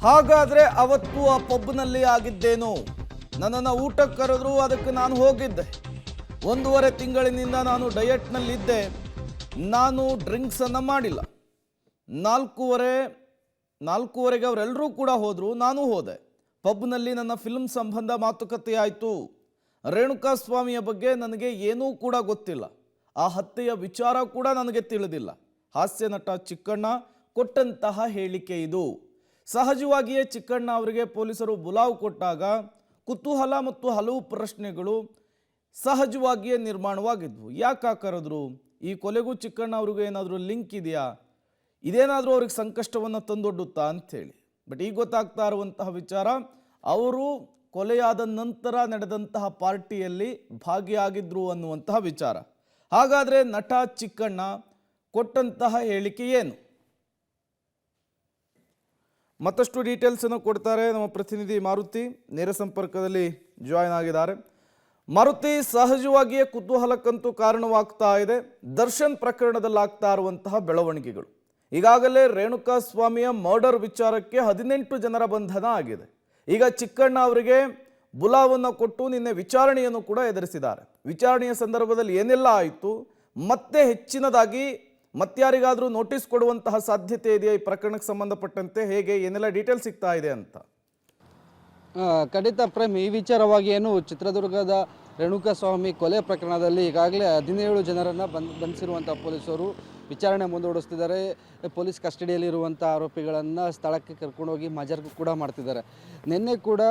ಹಾಗಾದ್ರೆ ಅವತ್ತು ಆ ಪಬ್ನಲ್ಲಿ ಆಗಿದ್ದೇನು? ನನ್ನನ್ನು ಊಟಕ್ಕೆ ಕರೆದ್ರು, ಅದಕ್ಕೆ ನಾನು ಹೋಗಿದ್ದೆ. 1.5 ತಿಂಗಳಿನಿಂದ ನಾನು ಡಯಟ್ನಲ್ಲಿದ್ದೆ. ನಾನು ಡ್ರಿಂಕ್ಸನ್ನು ಮಾಡಿಲ್ಲ. 4:30ಗೆ ಅವರೆಲ್ಲರೂ ಕೂಡ ಹೋದರು, ನಾನು ಹೋದೆ. ಪಬ್ನಲ್ಲಿ ನನ್ನ ಫಿಲ್ಮ್ ಸಂಬಂಧ ಮಾತುಕತೆ ಆಯಿತು. ರೇಣುಕಾಸ್ವಾಮಿಯ ಬಗ್ಗೆ ನನಗೆ ಏನೂ ಕೂಡ ಗೊತ್ತಿಲ್ಲ. ಆ ಹತ್ಯೆಯ ವಿಚಾರ ಕೂಡ ನನಗೆ ತಿಳಿದಿಲ್ಲ. ಹಾಸ್ಯ ನಟ ಚಿಕ್ಕಣ್ಣ ಕೊಟ್ಟಂತಹ ಹೇಳಿಕೆ ಇದು. ಸಹಜವಾಗಿಯೇ ಚಿಕ್ಕಣ್ಣ ಅವರಿಗೆ ಪೊಲೀಸರು ಬುಲಾವ್ ಕೊಟ್ಟಾಗ ಕುತೂಹಲ ಮತ್ತು ಹಲವು ಪ್ರಶ್ನೆಗಳು ಸಹಜವಾಗಿಯೇ ನಿರ್ಮಾಣವಾಗಿದ್ವು. ಯಾಕೆ ಕರೆದ್ರು? ಈ ಕೊಲೆಗೂ ಚಿಕ್ಕಣ್ಣ ಅವ್ರಿಗೂ ಏನಾದರೂ ಲಿಂಕ್ ಇದೆಯಾ? ಇದೇನಾದರೂ ಅವ್ರಿಗೆ ಸಂಕಷ್ಟವನ್ನು ತಂದೊಡ್ಡುತ್ತಾ ಅಂಥೇಳಿ. ಬಟ್ ಈಗ ಗೊತ್ತಾಗ್ತಾ ಇರುವಂತಹ ವಿಚಾರ, ಅವರು ಕೊಲೆಯಾದ ನಂತರ ನಡೆದಂತಹ ಪಾರ್ಟಿಯಲ್ಲಿ ಭಾಗಿಯಾಗಿದ್ರು ಅನ್ನುವಂತಹ ವಿಚಾರ. ಹಾಗಾದರೆ ನಟ ಚಿಕ್ಕಣ್ಣ ಕೊಟ್ಟಂತಹ ಹೇಳಿಕೆ ಏನು? ಮತ್ತಷ್ಟು ಡೀಟೇಲ್ಸನ್ನು ಕೊಡ್ತಾರೆ ನಮ್ಮ ಪ್ರತಿನಿಧಿ ಮಾರುತಿ. ನೇರ ಸಂಪರ್ಕದಲ್ಲಿ ಜಾಯ್ನ್ ಆಗಿದ್ದಾರೆ. ಮಾರುತಿ, ಸಹಜವಾಗಿಯೇ ಕುತೂಹಲಕ್ಕಂತೂ ಕಾರಣವಾಗ್ತಾ ಇದೆ ದರ್ಶನ್ ಪ್ರಕರಣದಲ್ಲಾಗ್ತಾ ಇರುವಂತಹ ಬೆಳವಣಿಗೆಗಳು. ಈಗಾಗಲೇ ರೇಣುಕಾಸ್ವಾಮಿಯ ಮರ್ಡರ್ ವಿಚಾರಕ್ಕೆ 18 ಜನರ ಬಂಧನ ಆಗಿದೆ. ಈಗ ಚಿಕ್ಕಣ್ಣ ಅವರಿಗೆ ಬುಲಾವನ್ನು ಕೊಟ್ಟು ನಿನ್ನೆ ವಿಚಾರಣೆಯನ್ನು ಕೂಡ ಎದುರಿಸಿದ್ದಾರೆ. ವಿಚಾರಣೆಯ ಸಂದರ್ಭದಲ್ಲಿ ಏನೆಲ್ಲ ಆಯಿತು, ಮತ್ತೆ ಹೆಚ್ಚಿನದಾಗಿ ಮತ್ಯಾರಿಗಾದರೂ ನೋಟಿಸ್ ಕೊಡುವಂತಹ ಸಾಧ್ಯತೆ ಇದೆಯಾ? ಈ ಪ್ರಕರಣಕ್ಕೆ ಸಂಬಂಧಪಟ್ಟಂತೆ ಹೇಗೆ ಏನೆಲ್ಲ ಡೀಟೇಲ್ಸ್ ಸಿಗ್ತಾ ಇದೆ ಅಂತ? ಖಂಡಿತ ಪ್ರೇಮ್, ಈ ವಿಚಾರವಾಗಿ ಏನು ಚಿತ್ರದುರ್ಗದ ರೇಣುಕಾಸ್ವಾಮಿ ಕೊಲೆ ಪ್ರಕರಣದಲ್ಲಿ ಈಗಾಗಲೇ 17 ಜನರನ್ನು ಬಂಧಿಸಿರುವಂಥ ಪೊಲೀಸರು ವಿಚಾರಣೆ ಮುಂದೂಡಿಸ್ತಿದ್ದಾರೆ. ಪೊಲೀಸ್ ಕಸ್ಟಡಿಯಲ್ಲಿರುವಂಥ ಆರೋಪಿಗಳನ್ನು ಸ್ಥಳಕ್ಕೆ ಕರ್ಕೊಂಡೋಗಿ ಮಜರ್ ಕೂಡ ಮಾಡ್ತಿದ್ದಾರೆ. ನಿನ್ನೆ ಕೂಡ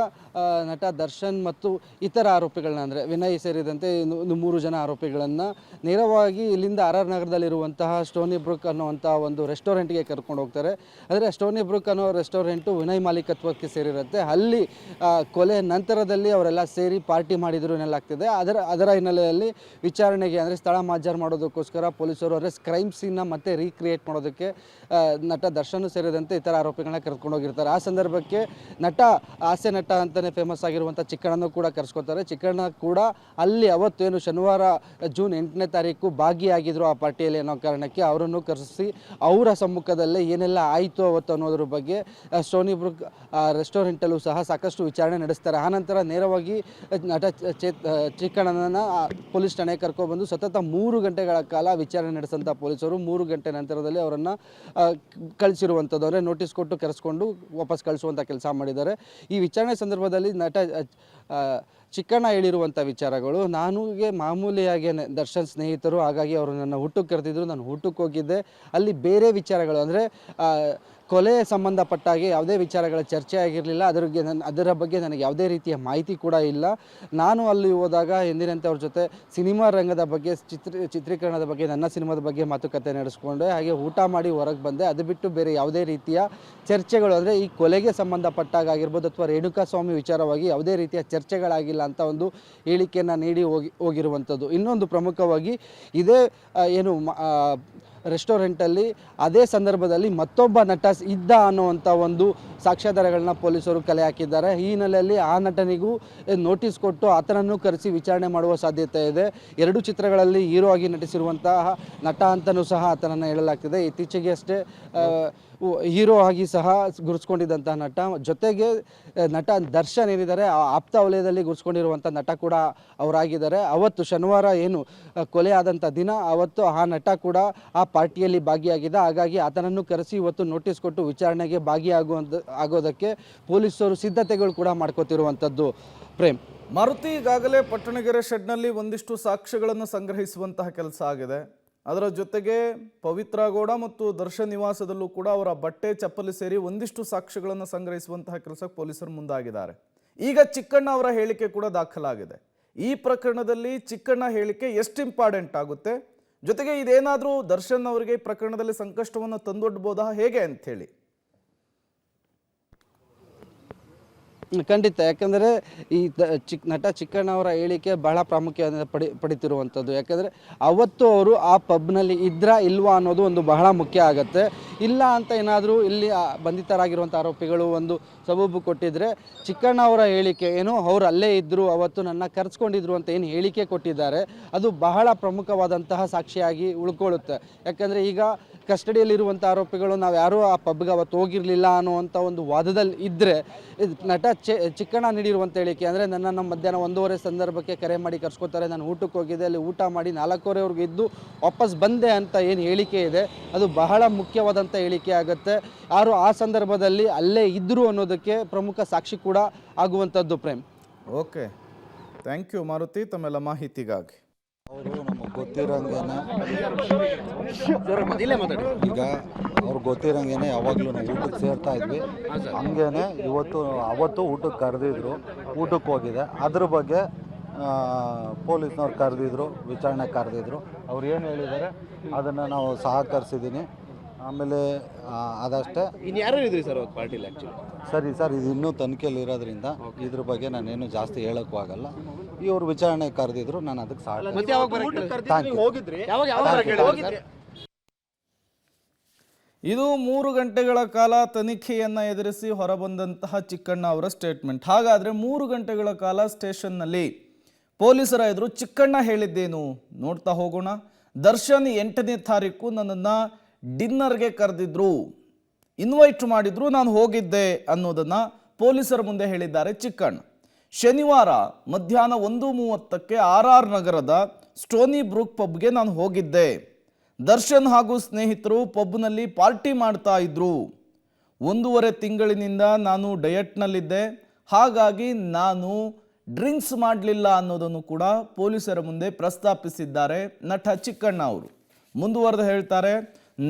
ನಟ ದರ್ಶನ್ ಮತ್ತು ಇತರ ಆರೋಪಿಗಳನ್ನ, ಅಂದರೆ ವಿನಯ್ ಸೇರಿದಂತೆ 3 ಜನ ಆರೋಪಿಗಳನ್ನು ನೇರವಾಗಿ ಇಲ್ಲಿಂದ RR ನಗರದಲ್ಲಿರುವಂತಹ ಸ್ಟೋನಿ ಬ್ರೂಕ್ ಅನ್ನುವಂಥ ಒಂದು ರೆಸ್ಟೋರೆಂಟ್ಗೆ ಕರ್ಕೊಂಡು ಹೋಗ್ತಾರೆ. ಆದರೆ ಸ್ಟೋನಿ ಬ್ರೂಕ್ ಅನ್ನೋ ರೆಸ್ಟೋರೆಂಟು ವಿನಯ್ ಮಾಲೀಕತ್ವಕ್ಕೆ ಸೇರಿರುತ್ತೆ. ಅಲ್ಲಿ ಕೊಲೆ ನಂತರದಲ್ಲಿ ಅವರೆಲ್ಲ ಸೇರಿ ಪಾರ್ಟಿ ಮಾಡಿದ್ರು ಎನ್ನಲಾಗ್ತಿದೆ. ಅದರ ಹಿನ್ನೆಲೆಯಲ್ಲಿ ವಿಚಾರಣೆಗೆ, ಅಂದರೆ ಸ್ಥಳ ಮಜರ್ ಮಾಡೋದಕ್ಕೋಸ್ಕರ ಪೊಲೀಸರು ಕ್ರೈಮ್ ಸೀನ್ನ ಮತ್ತೆ ರೀಕ್ರಿಯೇಟ್ ಮಾಡೋದಕ್ಕೆ ನಟ ದರ್ಶನ್ ಸೇರಿದಂತೆ ಇತರ ಆರೋಪಿಗಳನ್ನ ಕರ್ಕೊಂಡು ಹೋಗಿರ್ತಾರೆ. ಆ ಸಂದರ್ಭಕ್ಕೆ ಹಾಸ್ಯ ನಟ ಅಂತಲೇ ಫೇಮಸ್ ಆಗಿರುವಂಥ ಚಿಕ್ಕಣ್ಣನೂ ಕೂಡ ಕರೆಸ್ಕೊತಾರೆ. ಚಿಕ್ಕಣ್ಣ ಕೂಡ ಅಲ್ಲಿ ಅವತ್ತೇನು ಶನಿವಾರ ಜೂನ್ 8ನೇ ತಾರೀಕು ಭಾಗಿಯಾಗಿದ್ರು ಆ ಪಾರ್ಟಿಯಲ್ಲಿ ಅನ್ನೋ ಕಾರಣಕ್ಕೆ ಅವರನ್ನು ಕರೆಸಿ ಅವರ ಸಮ್ಮುಖದಲ್ಲೇ ಏನೆಲ್ಲ ಆಯಿತು ಅವತ್ತು ಅನ್ನೋದ್ರ ಬಗ್ಗೆ ಸ್ಟೋನಿ ಬ್ರೂಕ್ ರೆಸ್ಟೋರೆಂಟಲ್ಲೂ ಸಹ ಸಾಕಷ್ಟು ವಿಚಾರಣೆ ನಡೆಸ್ತಾರೆ. ಆನಂತರ ನೇರವಾಗಿ ನಟ ಚಿಕ್ಕಣ್ಣನ ಪೊಲೀಸ್ ಠಾಣೆಗೆ ಕರ್ಕೊಬಂದು ಸತತ 3 ಗಂಟೆಗಳ ಕಾಲ ವಿಚಾರಣೆ ನಡೆಸಂಥ ಪೊಲೀಸರು 3 ಗಂಟೆ ನಂತರದಲ್ಲಿ ಅವರನ್ನು ಕಳಿಸಿರುವಂಥದ್ದು, ಅಂದರೆ ನೋಟಿಸ್ ಕೊಟ್ಟು ಕರೆಸ್ಕೊಂಡು ವಾಪಸ್ ಕಳಿಸುವಂಥ ಕೆಲಸ ಮಾಡಿದ್ದಾರೆ. ಈ ವಿಚಾರಣೆ ಸಂದರ್ಭದಲ್ಲಿ ನಟ ಚಿಕ್ಕಣ್ಣ ಹೇಳಿರುವಂಥ ವಿಚಾರಗಳು, ನನಗೆ ಮಾಮೂಲಿಯಾಗಿ ದರ್ಶನ್ ಸ್ನೇಹಿತರು, ಹಾಗಾಗಿ ಅವರು ನನ್ನ ಹುಟ್ಟಕ್ಕೆ ಕರೆದಿದ್ರು, ನಾನು ಹುಟ್ಟಕ್ಕೆ ಹೋಗಿದ್ದೆ. ಅಲ್ಲಿ ಬೇರೆ ವಿಚಾರಗಳು, ಅಂದರೆ ಕೊಲೆ ಸಂಬಂಧಪಟ್ಟಾಗೆ ಯಾವುದೇ ವಿಚಾರಗಳ ಚರ್ಚೆ ಆಗಿರಲಿಲ್ಲ. ಅದರ ಬಗ್ಗೆ ನನಗೆ ಯಾವುದೇ ರೀತಿಯ ಮಾಹಿತಿ ಕೂಡ ಇಲ್ಲ. ನಾನು ಅಲ್ಲಿ ಹೋದಾಗ ಎಂದಿನಂತೆ ಅವ್ರ ಜೊತೆ ಸಿನಿಮಾ ರಂಗದ ಬಗ್ಗೆ, ಚಿತ್ರೀಕರಣದ ಬಗ್ಗೆ, ನನ್ನ ಸಿನಿಮಾದ ಬಗ್ಗೆ ಮಾತುಕತೆ ನಡೆಸ್ಕೊಂಡೆ. ಹಾಗೆ ಊಟ ಮಾಡಿ ಹೊರಗೆ ಬಂದೆ. ಅದು ಬಿಟ್ಟು ಬೇರೆ ಯಾವುದೇ ರೀತಿಯ ಚರ್ಚೆಗಳು, ಅಂದರೆ ಈ ಕೊಲೆಗೆ ಸಂಬಂಧಪಟ್ಟಾಗ ಆಗಿರ್ಬೋದು ಅಥವಾ ರೇಣುಕಾಸ್ವಾಮಿ ವಿಚಾರವಾಗಿ ಯಾವುದೇ ರೀತಿಯ ಚರ್ಚೆಗಳಾಗಿಲ್ಲ ಅಂತ ಒಂದು ಹೇಳಿಕೆಯನ್ನು ನೀಡಿ ಹೋಗಿರುವಂಥದ್ದು. ಇನ್ನೊಂದು ಪ್ರಮುಖವಾಗಿ ಇದೇ ಏನು ರೆಸ್ಟೋರೆಂಟಲ್ಲಿ ಅದೇ ಸಂದರ್ಭದಲ್ಲಿ ಮತ್ತೊಬ್ಬ ನಟ ಇದ್ದ ಅನ್ನುವಂಥ ಒಂದು ಸಾಕ್ಷ್ಯಾಧಾರಗಳನ್ನ ಪೊಲೀಸರು ಕಲೆ ಹಾಕಿದ್ದಾರೆ. ಈ ಹಿನ್ನೆಲೆಯಲ್ಲಿ ಆ ನಟನಿಗೂ ನೋಟಿಸ್ ಕೊಟ್ಟು ಆತನನ್ನು ಕರೆಸಿ ವಿಚಾರಣೆ ಮಾಡುವ ಸಾಧ್ಯತೆ ಇದೆ. 2 ಚಿತ್ರಗಳಲ್ಲಿ ಹೀರೋ ಆಗಿ ನಟಿಸಿರುವಂತಹ ನಟ ಅಂತಲೂ ಸಹ ಆತನನ್ನು ಹೇಳಲಾಗ್ತಿದೆ. ಇತ್ತೀಚೆಗೆ ಅಷ್ಟೇ ಹೀರೋ ಆಗಿ ಸಹ ಗುರುಸ್ಕೊಂಡಿದ್ದಂಥ ನಟ, ಜೊತೆಗೆ ನಟ ದರ್ಶನ್ ಏನಿದ್ದಾರೆ ಆಪ್ತ ವಲಯದಲ್ಲಿ ಗುರುಸ್ಕೊಂಡಿರುವಂಥ ನಟ ಕೂಡ ಅವರಾಗಿದ್ದಾರೆ. ಅವತ್ತು ಶನಿವಾರ ಏನು ಕೊಲೆ ಆದಂಥ ದಿನ, ಅವತ್ತು ಆ ನಟ ಕೂಡ ಆ ಪಾರ್ಟಿಯಲ್ಲಿ ಭಾಗಿಯಾಗಿದ್ದ. ಹಾಗಾಗಿ ಆತನನ್ನು ಕರೆಸಿ ಇವತ್ತು ನೋಟಿಸ್ ಕೊಟ್ಟು ವಿಚಾರಣೆಗೆ ಆಗೋದಕ್ಕೆ ಪೊಲೀಸರು ಸಿದ್ಧತೆಗಳು ಕೂಡ ಮಾಡ್ಕೋತಿರುವಂಥದ್ದು. ಪ್ರೇಮ್, ಮಾರುತಿ, ಈಗಾಗಲೇ ಪಟ್ಟಣಗೆರೆ ಶೆಡ್ನಲ್ಲಿ ಒಂದಿಷ್ಟು ಸಾಕ್ಷ್ಯಗಳನ್ನು ಸಂಗ್ರಹಿಸುವಂತಹ ಕೆಲಸ ಆಗಿದೆ. ಅದರ ಜೊತೆಗೆ ಪವಿತ್ರ ಗೌಡ ಮತ್ತು ದರ್ಶನ್ ನಿವಾಸದಲ್ಲೂ ಕೂಡ ಅವರ ಬಟ್ಟೆ ಚಪ್ಪಲಿ ಸೇರಿ ಒಂದಿಷ್ಟು ಸಾಕ್ಷ್ಯಗಳನ್ನು ಸಂಗ್ರಹಿಸುವಂತಹ ಕೆಲಸಕ್ಕೆ ಪೊಲೀಸರು ಮುಂದಾಗಿದ್ದಾರೆ. ಈಗ ಚಿಕ್ಕಣ್ಣ ಅವರ ಹೇಳಿಕೆ ಕೂಡ ದಾಖಲಾಗಿದೆ. ಈ ಪ್ರಕರಣದಲ್ಲಿ ಚಿಕ್ಕಣ್ಣ ಹೇಳಿಕೆ ಎಷ್ಟು ಇಂಪಾರ್ಟೆಂಟ್ ಆಗುತ್ತೆ, ಜೊತೆಗೆ ಇದೇನಾದರೂ ದರ್ಶನ್ ಅವರಿಗೆ ಈ ಪ್ರಕರಣದಲ್ಲಿ ಸಂಕಷ್ಟವನ್ನು ತಂದೊಡ್ಬೋದಾ, ಹೇಗೆ ಅಂಥೇಳಿ? ಖಂಡಿತ, ಯಾಕಂದರೆ ಈ ನಟ ಚಿಕ್ಕಣ್ಣ ಅವರ ಹೇಳಿಕೆ ಬಹಳ ಪ್ರಾಮುಖ್ಯತೆ ಪಡಿತಿರುವಂಥದ್ದು. ಯಾಕಂದರೆ ಅವತ್ತು ಅವರು ಆ ಪಬ್ನಲ್ಲಿ ಇದ್ರಾ ಇಲ್ವಾ ಅನ್ನೋದು ಒಂದು ಬಹಳ ಮುಖ್ಯ ಆಗುತ್ತೆ. ಇಲ್ಲ ಅಂತ ಏನಾದರೂ ಇಲ್ಲಿ ಬಂಧಿತರಾಗಿರುವಂಥ ಆರೋಪಿಗಳು ಒಂದು ಸಬೂಬು ಕೊಟ್ಟಿದ್ದರೆ ಚಿಕ್ಕಣ್ಣ ಅವರ ಹೇಳಿಕೆ ಏನು ಅವ್ರು ಅಲ್ಲೇ ಇದ್ದರು ಅವತ್ತು ನನ್ನ ಕರೆಸ್ಕೊಂಡಿದ್ರು ಅಂತ ಏನು ಹೇಳಿಕೆ ಕೊಟ್ಟಿದ್ದಾರೆ ಅದು ಬಹಳ ಪ್ರಮುಖವಾದಂತಹ ಸಾಕ್ಷಿಯಾಗಿ ಉಳ್ಕೊಳ್ಳುತ್ತೆ. ಯಾಕಂದರೆ ಈಗ ಕಸ್ಟಡಿಯಲ್ಲಿರುವಂಥ ಆರೋಪಿಗಳು ನಾವು ಯಾರೂ ಆ ಪಬ್ಗೆ ಅವತ್ತು ಹೋಗಿರಲಿಲ್ಲ ಅನ್ನುವಂಥ ಒಂದು ವಾದದಲ್ಲಿ ಇದ್ದರೆ ನಟ ಚಿಕ್ಕಣ್ಣ ನೀಡಿರುವಂಥ ಹೇಳಿಕೆ ಅಂದರೆ ನನ್ನನ್ನು ಮಧ್ಯಾಹ್ನ 1:30 ಸಂದರ್ಭಕ್ಕೆ ಕರೆ ಮಾಡಿ ಕರ್ಸ್ಕೊತಾರೆ, ನಾನು ಊಟಕ್ಕೆ ಹೋಗಿದ್ದೆ, ಅಲ್ಲಿ ಊಟ ಮಾಡಿ 4:15ವರೆಗೂ ಇದ್ದು ವಾಪಸ್ ಬಂದೆ ಅಂತ ಏನು ಹೇಳಿಕೆ ಇದೆ ಅದು ಬಹಳ ಮುಖ್ಯವಾದಂಥ ಹೇಳಿಕೆ ಆಗುತ್ತೆ. ಯಾರು ಆ ಸಂದರ್ಭದಲ್ಲಿ ಅಲ್ಲೇ ಇದ್ದರು ಅನ್ನೋದಕ್ಕೆ ಪ್ರಮುಖ ಸಾಕ್ಷಿ ಕೂಡ ಆಗುವಂಥದ್ದು. Prem, okay, thank you Maruti ತಮ್ಮೆಲ್ಲ ಮಾಹಿತಿಗಾಗಿ. ಅವರು ನಮಗೆ ಗೊತ್ತಿರೋಂಗೇನೆ ಈಗ ಅವ್ರಿಗೆ ಗೊತ್ತಿರೋಂಗೇನೆ ಯಾವಾಗಲೂ ನಾವು ಊಟಕ್ಕೆ ಸೇರ್ತಾ ಇದ್ವಿ. ಹಂಗೇನೆ ಅವತ್ತು ಊಟಕ್ಕೆ ಕರೆದಿದ್ರು, ಊಟಕ್ಕೆ ಹೋಗಿದೆ. ಅದ್ರ ಬಗ್ಗೆ ಪೊಲೀಸ್ನವ್ರು ಕರೆದಿದ್ರು, ವಿಚಾರಣೆ ಕರೆದಿದ್ರು. ಅವ್ರು ಏನು ಹೇಳಿದ್ದಾರೆ ಅದನ್ನು ನಾವು ಸಹಕರಿಸಿದ್ದೀನಿ. ಆಮೇಲೆ ಅದಷ್ಟೇ. ಇನ್ಯಾರು ಇದ್ರಿ ಸರ್ ಅವತ್ತು ಪಾರ್ಟಿಲಿ ಆ್ಯಕ್ಚುಲಿ? ಸರಿ ಸರ್, ಇದು ಇನ್ನೂ ತನಿಖೆಯಲ್ಲಿ ಇರೋದ್ರಿಂದ ಇದ್ರ ಬಗ್ಗೆ ನಾನೇನು ಜಾಸ್ತಿ ಹೇಳೋಕ್ಕೂ ಆಗಲ್ಲ. ಇವ್ರು ವಿಚಾರಣೆ ಕರೆದಿದ್ರು, ನಾನು ಅದಕ್ಕೆ ಇದು 3 ಗಂಟೆಗಳ ಕಾಲ ತನಿಖೆಯನ್ನು ಎದುರಿಸಿ ಹೊರಬಂದಂತಹ ಚಿಕ್ಕಣ್ಣ ಅವರ ಸ್ಟೇಟ್ಮೆಂಟ್. ಹಾಗಾದರೆ 3 ಗಂಟೆಗಳ ಕಾಲ ಸ್ಟೇಷನ್ನಲ್ಲಿ ಪೊಲೀಸರ ಎದುರು ಚಿಕ್ಕಣ್ಣ ಹೇಳಿದ್ದೇನು ನೋಡ್ತಾ ಹೋಗೋಣ. ದರ್ಶನ್ 8ನೇ ತಾರೀಕು ನನ್ನನ್ನು ಡಿನ್ನರ್ಗೆ ಕರೆದಿದ್ರು, ಇನ್ವೈಟ್ ಮಾಡಿದ್ರು, ನಾನು ಹೋಗಿದ್ದೆ ಅನ್ನೋದನ್ನು ಪೊಲೀಸರ ಮುಂದೆ ಹೇಳಿದ್ದಾರೆ ಚಿಕ್ಕಣ್ಣ. ಶನಿವಾರ ಮಧ್ಯಾಹ್ನ 1:30ಕ್ಕೆ RR ನಗರದ ಸ್ಟೋನಿ ಬ್ರೂಕ್ ಪಬ್ಗೆ ನಾನು ಹೋಗಿದ್ದೆ. ದರ್ಶನ್ ಹಾಗೂ ಸ್ನೇಹಿತರು ಪಬ್ನಲ್ಲಿ ಪಾರ್ಟಿ ಮಾಡ್ತಾ ಇದ್ರು. 1.5 ತಿಂಗಳಿನಿಂದ ನಾನು ಡಯಟ್ನಲ್ಲಿದ್ದೆ, ಹಾಗಾಗಿ ನಾನು ಡ್ರಿಂಕ್ಸ್ ಮಾಡಲಿಲ್ಲ ಅನ್ನೋದನ್ನು ಕೂಡ ಪೊಲೀಸರ ಮುಂದೆ ಪ್ರಸ್ತಾಪಿಸಿದ್ದಾರೆ ನಟ ಚಿಕ್ಕಣ್ಣ ಅವರು. ಮುಂದುವರೆದು ಹೇಳ್ತಾರೆ,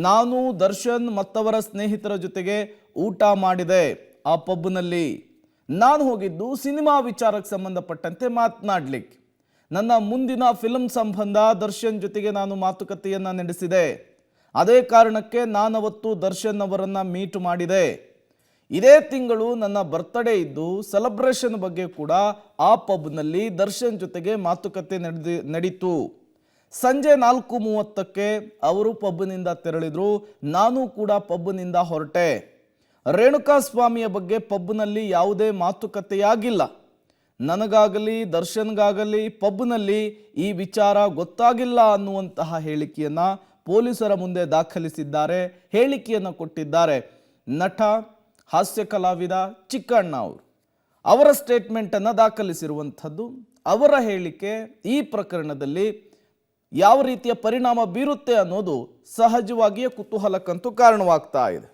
ನಾನು ದರ್ಶನ್ ಮತ್ತವರ ಸ್ನೇಹಿತರ ಜೊತೆಗೆ ಊಟ ಮಾಡಿದೆ ಆ ಪಬ್ನಲ್ಲಿ. ನಾನು ಹೋಗಿದ್ದು ಸಿನಿಮಾ ವಿಚಾರಕ್ಕೆ ಸಂಬಂಧಪಟ್ಟಂತೆ ಮಾತನಾಡಲಿಕ್ಕೆ. ನನ್ನ ಮುಂದಿನ ಫಿಲ್ಮ್ ಸಂಬಂಧ ದರ್ಶನ್ ಜೊತೆಗೆ ನಾನು ಮಾತುಕತೆಯನ್ನು ನಡೆಸಿದೆ. ಅದೇ ಕಾರಣಕ್ಕೆ ನಾನವತ್ತು ದರ್ಶನ್ ಅವರನ್ನು ಮೀಟ್ ಮಾಡಿದೆ. ಇದೇ ತಿಂಗಳು ನನ್ನ ಬರ್ತ್ಡೇ ಇದ್ದು ಸೆಲೆಬ್ರೇಷನ್ ಬಗ್ಗೆ ಕೂಡ ಆ ಪಬ್ನಲ್ಲಿ ದರ್ಶನ್ ಜೊತೆಗೆ ಮಾತುಕತೆ ನಡೀತು. ಸಂಜೆ 4:30ಕ್ಕೆ ಅವರು ಪಬ್ನಿಂದ ತೆರಳಿದ್ರು, ನಾನು ಕೂಡ ಪಬ್ನಿಂದ ಹೊರಟೆ. ರೇಣುಕಾ ಸ್ವಾಮಿಯ ಬಗ್ಗೆ ಪಬ್ನಲ್ಲಿ ಯಾವುದೇ ಮಾತುಕತೆಯಾಗಿಲ್ಲ. ನನಗಾಗಲಿ ದರ್ಶನ್ಗಾಗಲಿ ಪಬ್ನಲ್ಲಿ ಈ ವಿಚಾರ ಗೊತ್ತಾಗಿಲ್ಲ ಅನ್ನುವಂತಹ ಹೇಳಿಕೆಯನ್ನು ಪೊಲೀಸರ ಮುಂದೆ ದಾಖಲಿಸಿದ್ದಾರೆ, ಹೇಳಿಕೆಯನ್ನು ಕೊಟ್ಟಿದ್ದಾರೆ ನಟ ಹಾಸ್ಯ ಕಲಾವಿದ ಚಿಕ್ಕಣ್ಣ ಅವರು. ಅವರ ಸ್ಟೇಟ್ಮೆಂಟನ್ನು ದಾಖಲಿಸಿರುವಂಥದ್ದು. ಅವರ ಹೇಳಿಕೆ ಈ ಪ್ರಕರಣದಲ್ಲಿ ಯಾವ ರೀತಿಯ ಪರಿಣಾಮ ಬೀರುತ್ತೆ ಅನ್ನೋದು ಸಹಜವಾಗಿಯೇ ಕುತೂಹಲಕ್ಕಂತೂ ಕಾರಣವಾಗ್ತಾ ಇದೆ.